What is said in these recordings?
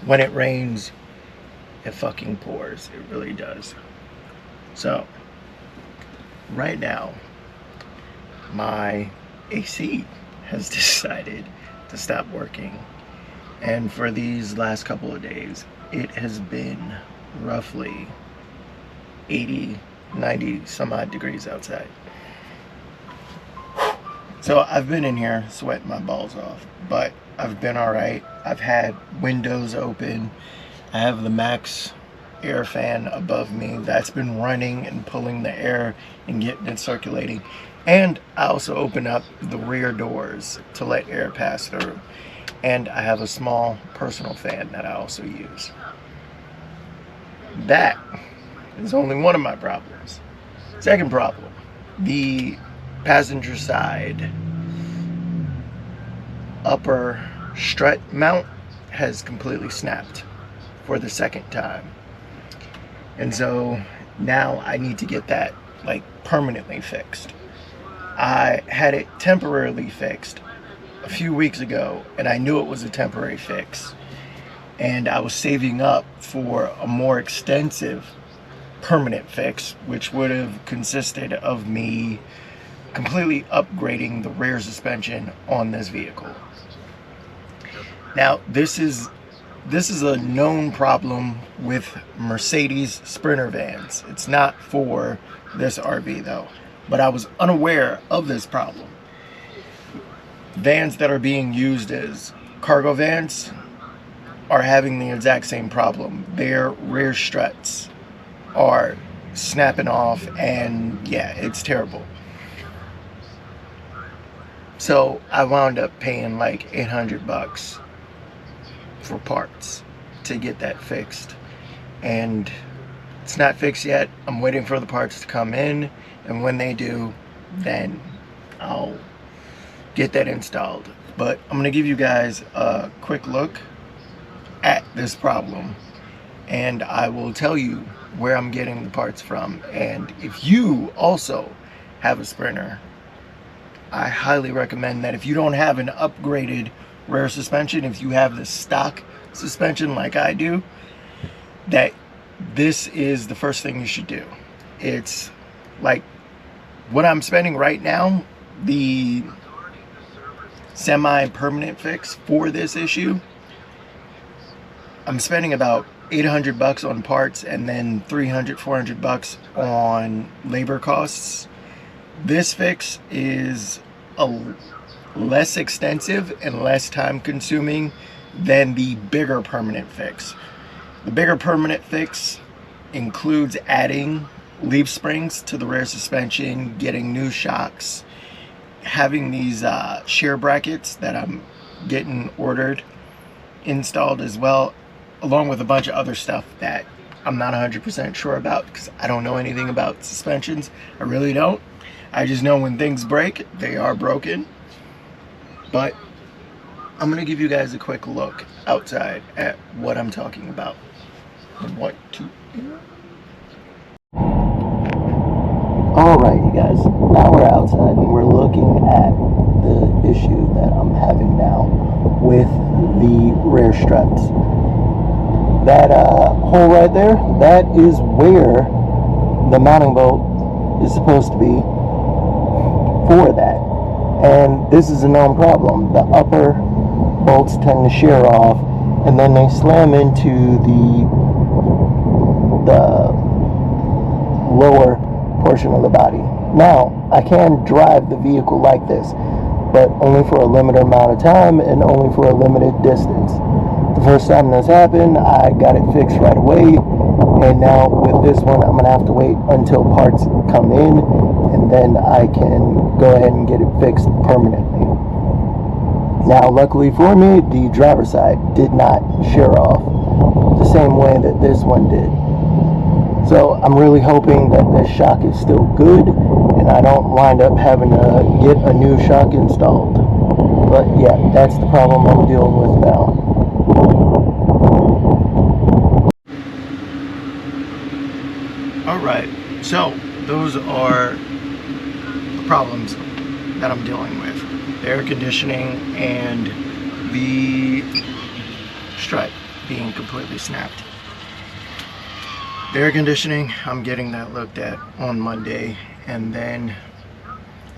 when it rains, it fucking pours. It really does. So, right now, my AC has decided to stop working. And for these last couple of days, it has been roughly 80, 90 some odd degrees outside. So I've been in here sweating my balls off, but I've been alright. I've had windows open. I have the max air fan above me that's been running and pulling the air and getting it circulating. And I also open up the rear doors to let air pass through. And I have a small personal fan that I also use. That is only one of my problems. Second problem, the passenger side upper strut mount has completely snapped for the second time. And so now I need to get that like permanently fixed. I had it temporarily fixed a few weeks ago, and I knew it was a temporary fix. And I was saving up for a more extensive permanent fix, which would have consisted of me completely upgrading the rear suspension on this vehicle. Now, this is a known problem with Mercedes Sprinter vans. It's not for this RV though, but I was unaware of this problem. Vans that are being used as cargo vans are having the exact same problem. Their rear struts are snapping off, and yeah, it's terrible. So I wound up paying like $800 for parts to get that fixed, and it's not fixed yet. I'm waiting for the parts to come in, and when they do, then I'll get that installed. But I'm gonna give you guys a quick look at this problem, and I will tell you where I'm getting the parts from. And if you also have a Sprinter, I highly recommend that if you don't have an upgraded rear suspension, if you have the stock suspension like I do, that this is the first thing you should do. It's like what I'm spending right now, the semi-permanent fix for this issue. I'm spending about $800 on parts, and then $300-400 on labor costs. This fix is less extensive and less time consuming than the bigger permanent fix. The bigger permanent fix includes adding leaf springs to the rear suspension, getting new shocks, having these shear brackets that I'm getting ordered installed as well, along with a bunch of other stuff that I'm not 100% sure about because I don't know anything about suspensions. I really don't. I just know when things break, they are broken. But I'm going to give you guys a quick look outside at what I'm talking about. Alright, you guys, now we're outside and we're looking at the issue that I'm having now with the rear struts. That hole right there, that is where the mounting bolt is supposed to be for that. And this is a known problem. The upper bolts tend to shear off, and then they slam into the lower portion of the body. Now, I can drive the vehicle like this, but only for a limited amount of time and only for a limited distance. The first time this happened, I got it fixed right away, and now with this one, I'm going to have to wait until parts come in, and then I can go ahead and get it fixed permanently. Now, luckily for me, the driver's side did not shear off the same way that this one did. So I'm really hoping that this shock is still good and I don't wind up having to get a new shock installed. But yeah, that's the problem I'm dealing with now. Alright, so those are the problems that I'm dealing with. The air conditioning and the strut being completely completely snapped. The air conditioning, I'm getting that looked at on Monday, and then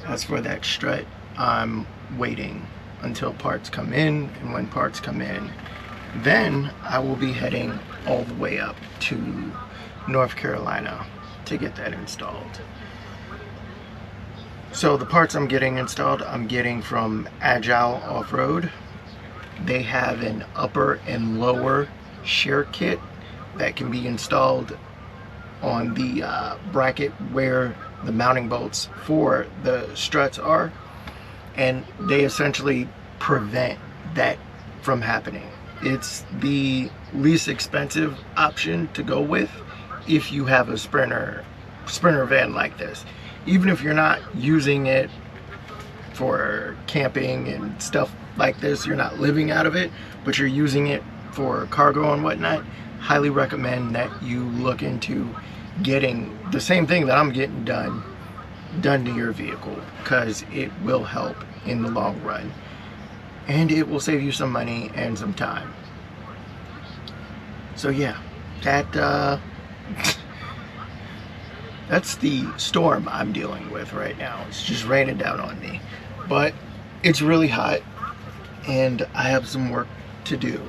as for that strut, I'm waiting until parts come in, and when parts come in, then I will be heading all the way up to North Carolina to get that installed. So the parts I'm getting installed, I'm getting from Agile Off-Road. They have an upper and lower shear kit that can be installed on the bracket where the mounting bolts for the struts are, and they essentially prevent that from happening. It's the least expensive option to go with if you have a sprinter van like this. Even if you're not using it for camping and stuff like this, you're not living out of it, but you're using it for cargo and whatnot, highly recommend that you look into getting the same thing that I'm getting done to your vehicle, because it will help in the long run, and it will save you some money and some time. So yeah, that's the storm I'm dealing with right now. It's just raining down on me, but it's really hot and I have some work to do.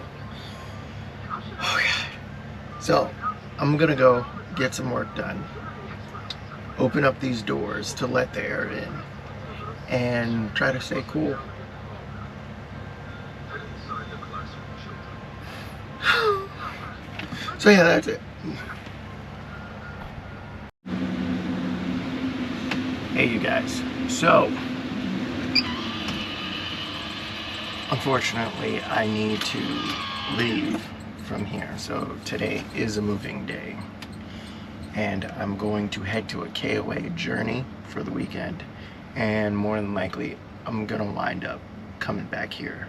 Oh God. So I'm gonna go get some work done, open up these doors to let the air in, and try to stay cool. So yeah, that's it. Hey you guys, so unfortunately I need to leave from here. So today is a moving day, and I'm going to head to a KOA journey for the weekend, and more than likely I'm gonna wind up coming back here.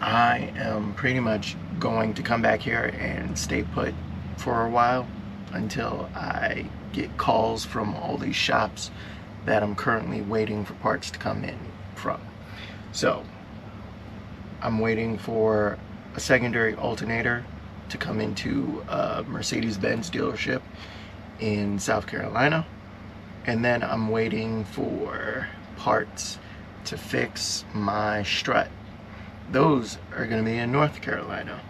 I am pretty much going to come back here and stay put for a while until I get calls from all these shops that I'm currently waiting for parts to come in from. So I'm waiting for a secondary alternator to come into a Mercedes-Benz dealership in South Carolina, and then I'm waiting for parts to fix my strut. Those are going to be in North Carolina.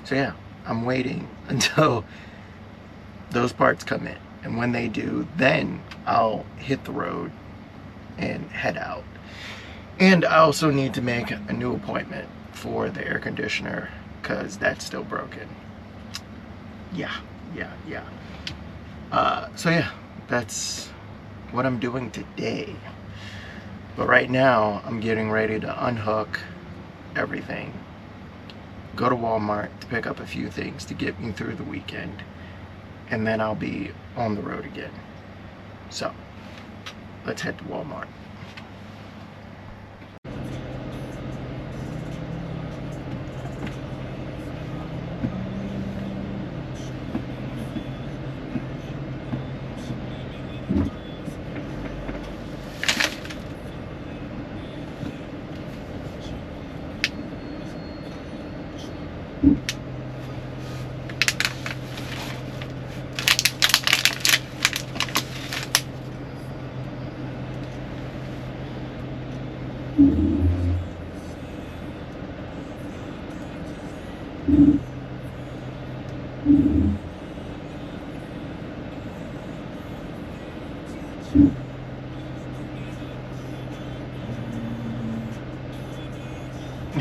So yeah, I'm waiting until those parts come in, and when they do, then I'll hit the road and head out. And I also need to make a new appointment for the air conditioner, because that's still broken. Yeah. So yeah, that's what I'm doing today. But right now, I'm getting ready to unhook everything, go to Walmart to pick up a few things to get me through the weekend, and then I'll be on the road again. So let's head to Walmart.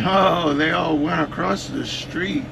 Oh, they all went across the street.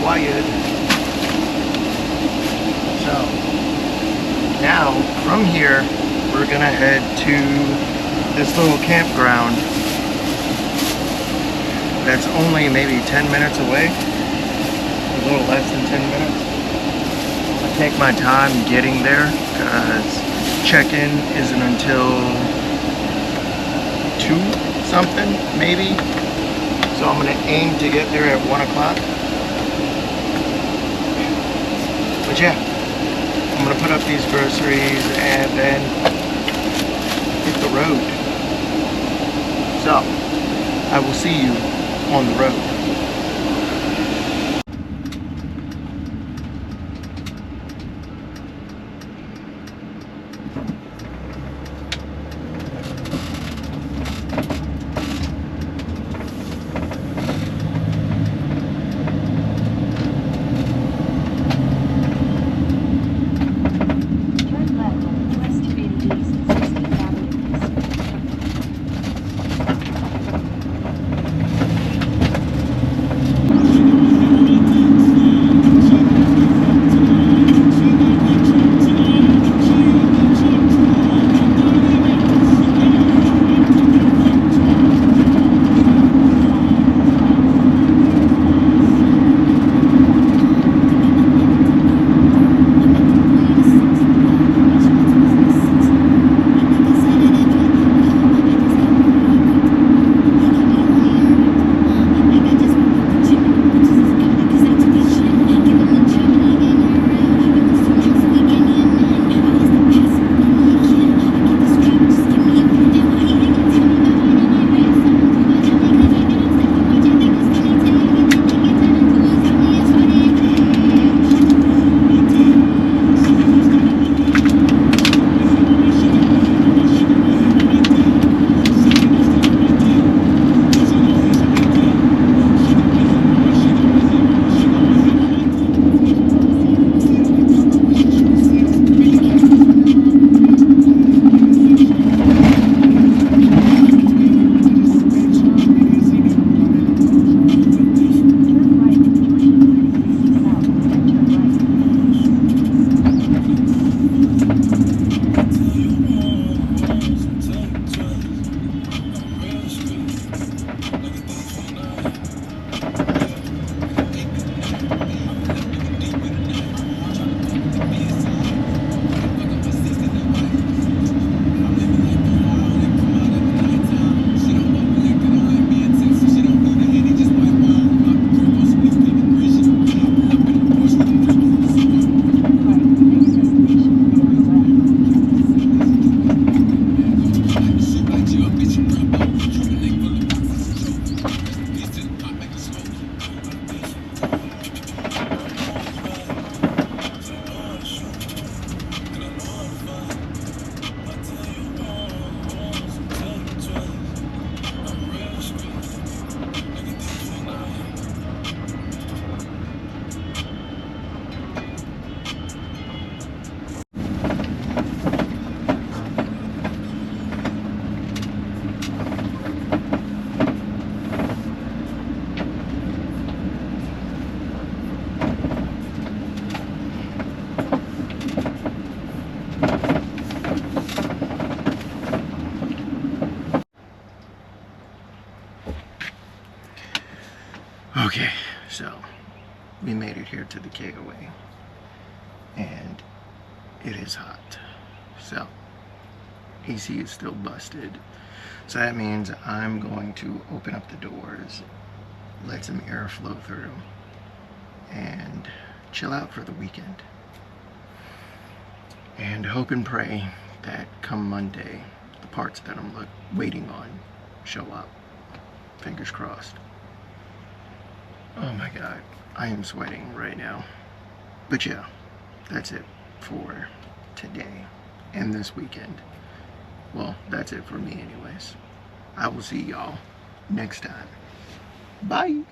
quiet. So now from here we're gonna head to this little campground that's only maybe 10 minutes away, a little less than 10 minutes. I take my time getting there because check-in isn't until 2 something maybe, so I'm gonna aim to get there at 1 o'clock. But yeah, I'm gonna put up these groceries and then hit the road. So I will see you on the road. Okay, so we made it here to the KOA and it is hot. So AC is still busted. So that means I'm going to open up the doors, let some air flow through, and chill out for the weekend. And hope and pray that come Monday, the parts that I'm waiting on show up. Fingers crossed. Oh my God, I am sweating right now. But yeah, that's it for today and this weekend. Well, that's it for me anyways. I will see y'all next time. Bye.